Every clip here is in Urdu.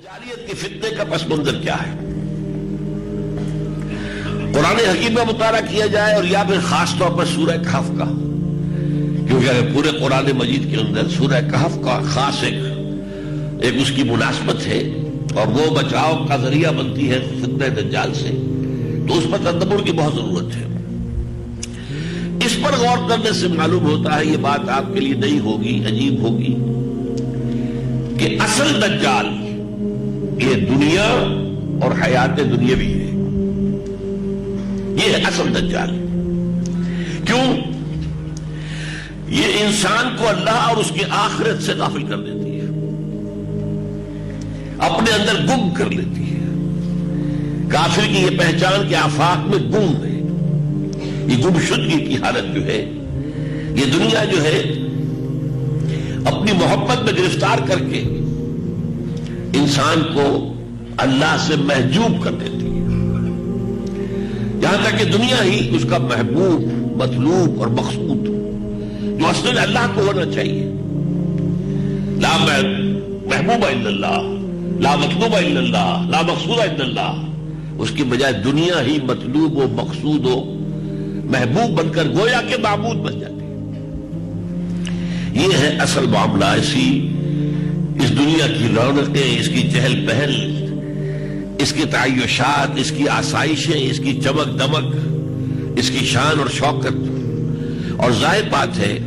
دجالیت کے فتنے کا پس منظر کیا ہے؟ قرآن حکیم کا مطالعہ کیا جائے اور یا پھر خاص طور پر سورہ کہف کا، کیونکہ پورے قرآن مجید کے اندر سورہ کہف کا خاص ایک اس کی مناسبت ہے اور وہ بچاؤ کا ذریعہ بنتی ہے فتنہ دجال سے، تو اس پر تدبر کی بہت ضرورت ہے۔ اس پر غور کرنے سے معلوم ہوتا ہے، یہ بات آپ کے لیے نئی ہوگی، عجیب ہوگی، کہ اصل دجال یہ دنیا اور حیات دنیاوی ہے۔ یہ ہے اصل دجال۔ کیوں؟ یہ انسان کو اللہ اور اس کی آخرت سے غافل کر دیتی ہے، اپنے اندر گم کر لیتی ہے۔ کافر کی یہ پہچان کہ آفاق میں گم ہے، یہ گمشدگی کی حالت جو ہے، یہ دنیا جو ہے اپنی محبت میں گرفتار کر کے انسان کو اللہ سے محجوب کر دیتی ہے، یہاں تک کہ دنیا ہی اس کا محبوب، مطلوب اور مقصود جو اصل میں اللہ کو ہونا چاہیے۔ لا محبوب الا اللہ، لا مطلوب الا اللہ، لا مقصود الا اللہ، اس کی بجائے دنیا ہی مطلوب و مقصود و محبوب بن کر گویا کے معبود بن جاتی ہے۔ یہ ہے اصل معاملہ۔ اس دنیا کی رونقیں، اس کی چہل پہل، اس کے تعیشات، اس کی آسائشیں، اس کی چمک دمک، اس کی شان اور شوکت، اور ظاہر بات ہے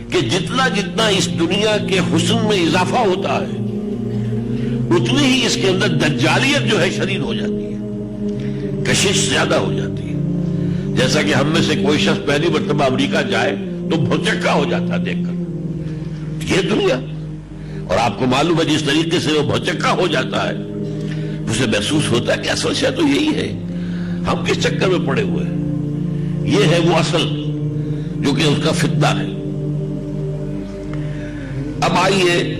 کہ جتنا اس دنیا کے حسن میں اضافہ ہوتا ہے اتنی ہی اس کے اندر دجالیت جو ہے شدید ہو جاتی ہے، کشش زیادہ ہو جاتی ہے۔ جیسا کہ ہم میں سے کوئی شخص پہلی مرتبہ امریکہ جائے تو بھوچکا ہو جاتا ہے دیکھ کر، یہ دنیا، اور آپ کو معلوم ہے جس طریقے سے وہ بھوچکا ہو جاتا ہے اسے محسوس ہوتا ہے کہ اصل شے تو یہی ہے، ہم کس چکر میں پڑے ہوئے ہیں۔ یہ ہے وہ اصل جو کہ اس کا فتنہ ہے۔ اب آئیے،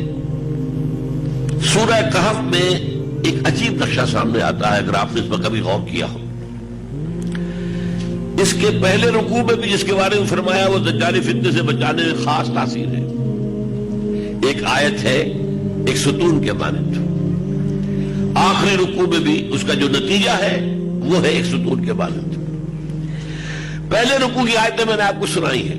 سورہ کہف میں ایک عجیب نقشہ سامنے آتا ہے، اگر آپ نے اس پر کبھی غور کیا ہو۔ اس کے پہلے رکوع میں بھی جس کے بارے میں فرمایا وہ دجالی فتنے سے بچانے میں خاص تاثیر ہے۔ ایک آیت ہے ایک ستون کے مانند، آخری رکوع میں بھی اس کا جو نتیجہ ہے وہ ہے ایک ستون کے مانند۔ پہلے رکوع کی آیتیں میں نے آپ کو سنائی ہے،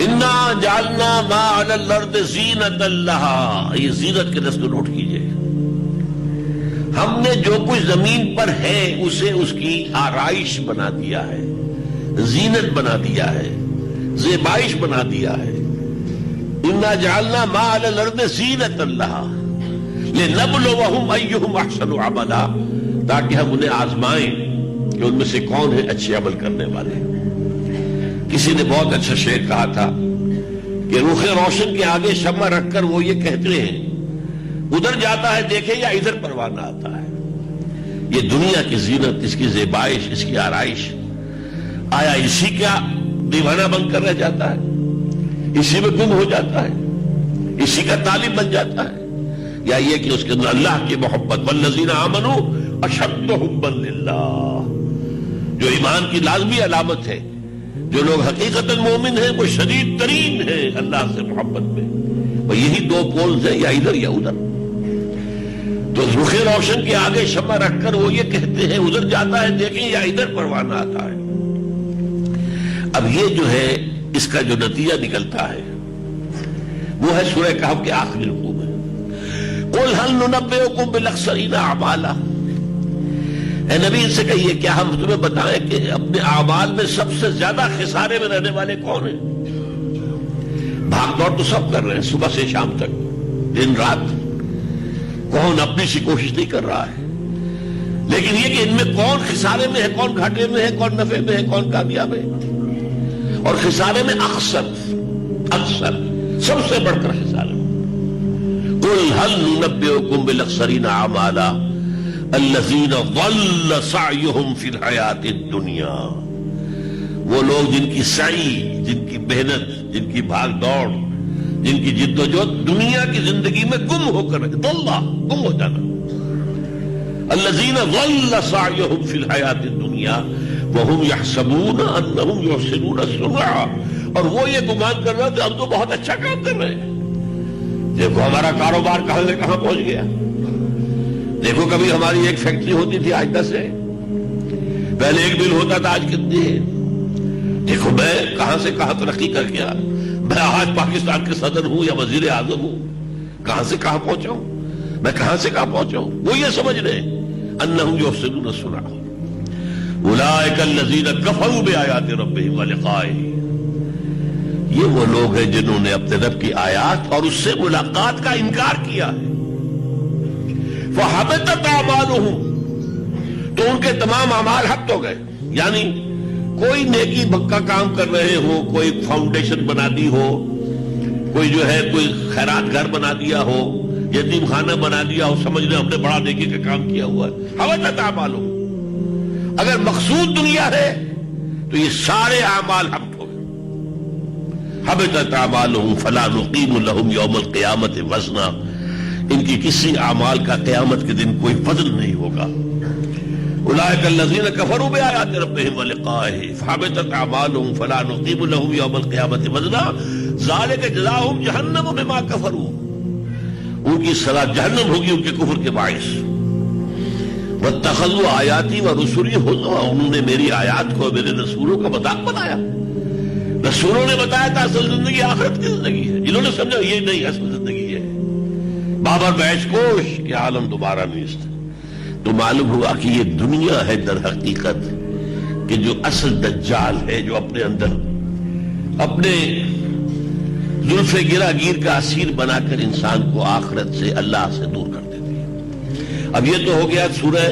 اِنَّا جَعَلْنَا مَا عَلَى الْأَرْضِ زِينَةً لَهَا، یہ زینت کے لفظ کو نوٹ کیجئے۔ ہم نے جو کچھ زمین پر ہے اسے اس کی آرائش بنا دیا ہے، زینت بنا دیا ہے، زیبائش بنا دیا ہے۔ اِنَّا جَعَلْنَا مَا عَلَى الْأَرْضِ زِينَةً لَهَا لِنَبْلُوَهُمْ أَيُّهُمْ أَحْسَنُ عَمَلًا، تاکہ ہم انہیں آزمائیں کہ ان میں سے کون ہے اچھے عمل کرنے والے۔ کسی نے بہت اچھا شعر کہا تھا کہ رخ روشن کے آگے شمع رکھ کر وہ یہ کہتے ہیں، ادھر جاتا ہے دیکھے یا ادھر پروانہ آتا ہے۔ یہ دنیا کی زینت، اس کی زیبائش، اس کی آرائش، آیا اسی کا دیوانہ بن کر رہ جاتا ہے، اسی میں گم ہو جاتا ہے، اسی کا طالب بن جاتا ہے، یا یہ کہ اس کے اندر اللہ کی محبت، والذین آمنوا اشد حبا للہ، جو ایمان کی لازمی علامت ہے، جو لوگ حقیقتاً مومن ہیں وہ شدید ترین ہیں اللہ سے محبت میں۔ وہ یہی دو پولز ہیں، یا ادھر یا ادھر۔ تو رخ روشن کے آگے شمع رکھ کر وہ یہ کہتے ہیں، ادھر جاتا ہے دیکھیں یا ادھر پروانہ آتا ہے۔ اب یہ جو ہے اس کا جو نتیجہ نکلتا ہے وہ ہے سورہ کہف کے آخری رکوع میں، قُلْ هَلْ نُنَبِّئُكُم بِالْأَخْسَرِينَ أَعْمَالًا، اے نبی ان سے کہیے کیا ہم تمہیں بتائیں کہ اپنے اعمال میں سب سے زیادہ خسارے میں رہنے والے کون ہیں؟ بھاگ دوڑ تو سب کر رہے ہیں صبح سے شام تک، دن رات، کون اپنی سی کوشش نہیں کر رہا ہے، لیکن یہ کہ ان میں کون خسارے میں ہے، کون گھاٹے میں ہے، کون نفع میں ہے، کون کامیاب ہے۔ اور خسارے میں اکثر سب سے بڑھ کر خسارے میں، قُلْ هَلْ نُنَبِّئُكُم بِالْأَخْسَرِينَ أَعْمَالًا الَّذِينَ ضَلَّ سَعْيُهُمْ فِي الْحَيَاةِ الدُّنْيَا، وہ لوگ جن کی سعی، جن کی محنت، جن کی بھاگ دوڑ، جن کی جد و جہد دنیا کی زندگی میں گم ہو کر گم ہو جانا۔ الَّذِينَ ضَلَّ سَعْيُهُمْ فِي الْحَيَاةِ الدُّنْيَا وَهُمْ يَحْسَبُونَ أَنَّهُمْ يُحْسِنُونَ صُنْعًا، اور وہ یہ گمان کر رہا تھا ہم تو بہت اچھا کام کر رہے ہیں، دیکھو ہمارا کاروبار کہاں سے کہاں پہنچ گیا. دیکھو کبھی ہماری ایک فیکٹری ہوتی تھی آج 10 ہے، پہلے ایک مل ہوتا تھا آج کتنی ہے. دیکھو میں کہاں سے کہاں ترقی کر گیا. میں آج پاکستان کے صدر ہوں یا وزیر اعظم ہوں. کہاں سے کہاں پہنچا ہوں، میں کہاں سے کہاں پہنچا ہوں. وہ یہ سمجھ رہے انہم یحسنون صنعا اولئک الذین کفروا بآیات ربہم ولقائہ. یہ وہ لوگ ہیں جنہوں نے اپنے رب کی آیات اور اس سے ملاقات کا انکار کیا ہے. فحبطت اعمالہم، تو ان کے تمام اعمال حبط ہو گئے. یعنی کوئی نیکی کا کام کر رہے ہو، کوئی فاؤنڈیشن بنا دی ہو، کوئی جو ہے کوئی خیرات گھر بنا دیا ہو، یتیم خانہ بنا دیا ہو، سمجھ رہے ہم نے بڑا نیکی کا کام کیا ہوا ہے. حبطت اعمالہم. اگر مقصود دنیا ہے تو یہ سارے اعمال حبط ہو گئے. حبطت اعمالہم فلا نقیم لہم یوم القیامت وزنا. ان کی کسی اعمال کا قیامت کے دن کوئی وزن نہیں ہوگا. اولئک الذین کفروا بآیات ربہم ولقائہ فحبطت اعمالہم فلا نقیم لہم یوم القیامت وزنا ذلک جزاؤہم جہنم بما کفروا. ان کی سزا جہنم ہوگی ان کے کفر کے باعث. واتخذوا آیاتی ورسلی ہزوا. انہوں نے میری آیات کو میرے رسولوں کا مذاق بنایا. رسولوں نے بتایا تھا اصل زندگی آخرت کی زندگی ہے، انہوں نے سمجھا یہ نہیں اصل زندگی ہے بابر بیش کوش کہ عالم دوبارہ نیست. تو معلوم ہوا کہ یہ دنیا ہے در حقیقت کہ جو اصل دجال ہے، جو اپنے اندر اپنے زلف گرا گیر کا اسیر بنا کر انسان کو آخرت سے اللہ سے دور کر دیتی ہے. اب یہ تو ہو گیا سورہ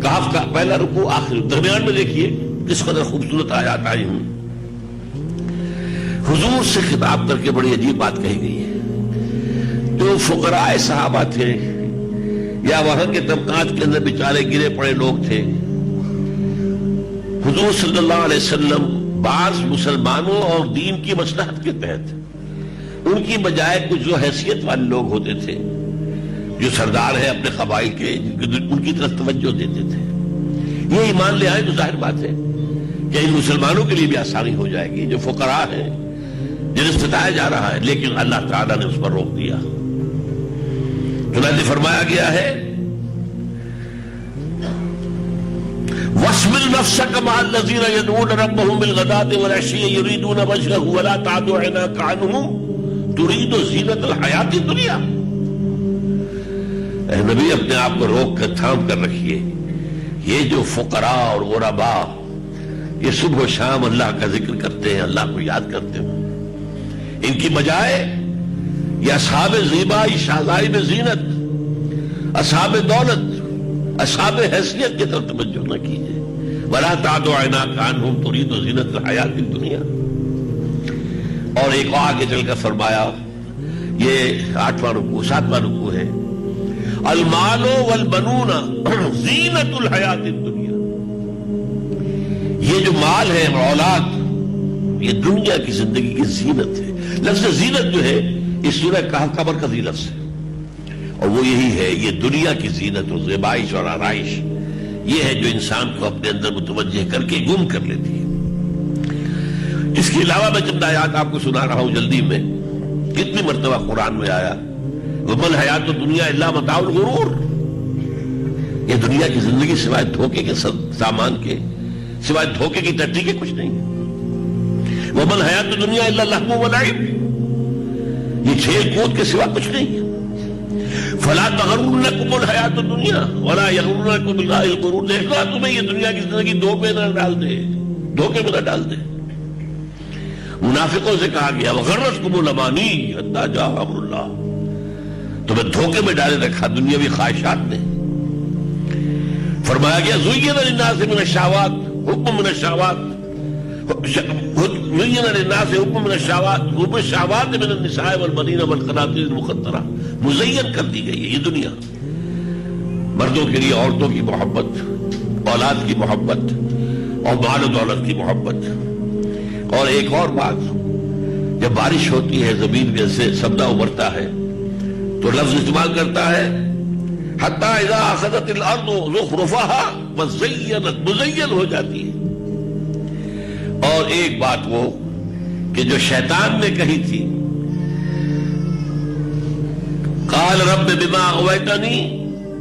کہف کا پہلا رکوع. آخر درمیان میں دیکھیے کس قدر خوبصورت آیات آئی ہوں. حضور سے خطاب کر کے بڑی عجیب بات کہی گئی ہے. جو فقراء صحابہ تھے یا وہاں کے طبقات کے اندر بیچارے گرے پڑے لوگ تھے، حضور صلی اللہ علیہ وسلم بعض مسلمانوں اور دین کی مصلحت کے تحت ان کی بجائے کچھ جو حیثیت والے لوگ ہوتے تھے، جو سردار ہیں اپنے قبائل کے، ان کی طرف توجہ دیتے تھے. یہ ایمان لے آئے تو ظاہر بات ہے کہ ان مسلمانوں کے لیے بھی آسانی ہو جائے گی جو فقراء ہیں جنہیں ستایا جا رہا ہے. لیکن اللہ تعالیٰ نے اس پر روک دیا. چنانچہ فرمایا گیا ہے وَاصْبِرْ نَفْسَكَ مَعَ الَّذِينَ يَدْعُونَ رَبَّهُم بِالْغَدَاةِ وَالْعَشِيِّ يُرِيدُونَ وَجْهَهُ وَلَا تَعْدُ عَيْنَاكَ عَنْهُمْ تُرِيدُ زِينَةَ الْحَيَاةِ الدُّنْيَا. اے نبی اپنے آپ کو روک کر تھام کر رکھیے. یہ جو فقراء اور غرباء یہ صبح و شام اللہ کا ذکر کرتے ہیں، اللہ کو یاد کرتے ہیں، ان کی بجائے یہ اصحاب زیبائی شہزائی زینت، اصحاب دولت، اصحاب حیثیت کی طرف توجہ نہ کیجیے. وَلَا تَعْدُ عَيْنَاكَ عَنْهُمْ تُرِيدُ زِينَةَ الْحَيَاةِ الدُّنْيَا. اور ایک آگے چل کر فرمایا، یہ 8واں رکوع 7واں رکوع ہے، الْمَالُ وَالْبَنُونَ زِينَةُ الْحَيَاةِ الدُّنْيَا. یہ جو مال ہے اور اولاد یہ دنیا کی زندگی کی زینت ہے. لفظ زینت جو ہے اس سورہ کہف کا مرکزی لفظ ہے، اور وہ یہی ہے، یہ دنیا کی زینت و زیبائش اور آرائش یہ ہے جو انسان کو اپنے اندر متوجہ کر کے گم کر لیتی ہے. اس کے علاوہ میں چند آیات آپ کو سنا رہا ہوں جلدی میں. کتنی مرتبہ قرآن میں آیا وَمَا الْحَيَاةُ الدُّنْيَا إِلَّا مَتَاعُ الْغُرُورِ. یہ دنیا کی زندگی سوائے دھوکے کے سامان کے، سوائے دھوکے کی ٹٹی کے کچھ نہیں. وَمَا الْحَيَاةُ الدُّنْيَا إِلَّا اللَّهْوُ وَاللَّعِبُ. یہ کھیل کود کے سوا کچھ نہیں. فَلَا تَغُرَّنَّكُمُ الْحَيَاةُ الدُّنْيَا وَلَا يَغُرَّنَّكُم بِاللَّهِ الْغُرُورُ. دیکھنا تمہیں یہ دنیا کی زندگی دھوکے میں نہ ڈال دے، دھوکے میں نہ ڈال دے. منافقوں سے کہا گیا وَغَرَّتْكُمُ الْأَمَانِيُّ حَتَّىٰ جَاءَ أَمْرُ اللَّهِ. تمہیں دھوکے میں ڈالے رکھا دنیاوی خواہشات نے. فرمایا گیا زُيِّنَ لِلنَّاسِ مِنَ الشَّهَوَاتِ حُبٌّ مِنَ الشَّهَوَاتِ زُيِّنَ لِلنَّاسِ حُبٌّ مِنَ الشَّهَوَاتِ حُبُّ الشَّهَوَاتِ مِنَ النِّسَاءِ وَالْبَنِينَ وَالْقَنَاطِيرِ الْمُقَنطَرَةِ. مزین کر دی گئی ہے یہ دنیا. مردوں کے لیے عورتوں کی محبت، اولاد کی محبت اور مال و دولت کی محبت. اور ایک اور بات، جب بارش ہوتی ہے زمین میں سے سبزہ ابھرتا ہے تو لفظ استعمال کرتا ہے حتیٰ اذا اخذت الارض زخرفها وزینت، مزین ہو جاتی ہے. اور ایک بات وہ کہ جو شیطان نے کہی تھی قال رب بما اغویتنی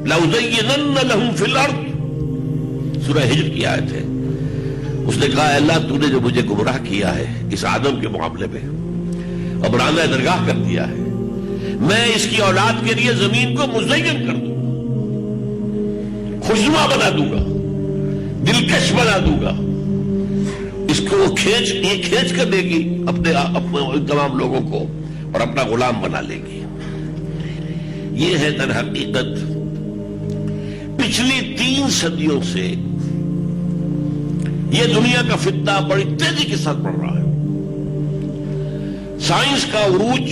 لأزینن لہم فی الارض، سورہ ہجر کی آیت ہے۔ اس نے کہا اللہ تو نے جو مجھے گمراہ کیا ہے اس آدم کے معاملے میں اور برآمدہ درگاہ کر دیا ہے، میں اس کی اولاد کے لیے زمین کو مزین کر دوں گا، خوشنما بنا دوں گا، دلکش بنا دوں گا، اس کو وہ کھینچ کر دے گی اپنے تمام لوگوں کو اور اپنا غلام بنا لے گی۔ یہ ہے در حقیقت پچھلی 3 صدیوں سے یہ دنیا کا فتنہ بڑی تیزی کے ساتھ بڑھ رہا ہے۔ سائنس کا عروج،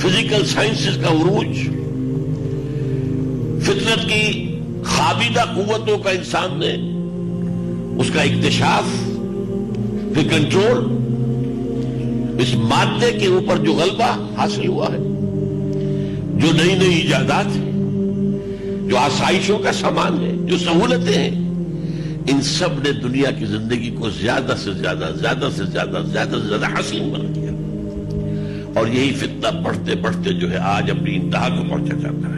فزیکل سائنسز کا عروج، فطرت کی خابیدہ قوتوں کا انسان نے اس کا اکتشاف، پھر کنٹرول، اس مادے کے اوپر جو غلبہ حاصل ہوا ہے، جو نئی نئی ایجادات ہیں، جو آسائشوں کا سامان ہے، جو سہولتیں ہیں، ان سب نے دنیا کی زندگی کو زیادہ سے زیادہ حسین بنا دیا، اور یہی فتنہ بڑھتے بڑھتے جو ہے آج اپنی انتہا کو پہنچا جاتا ہے۔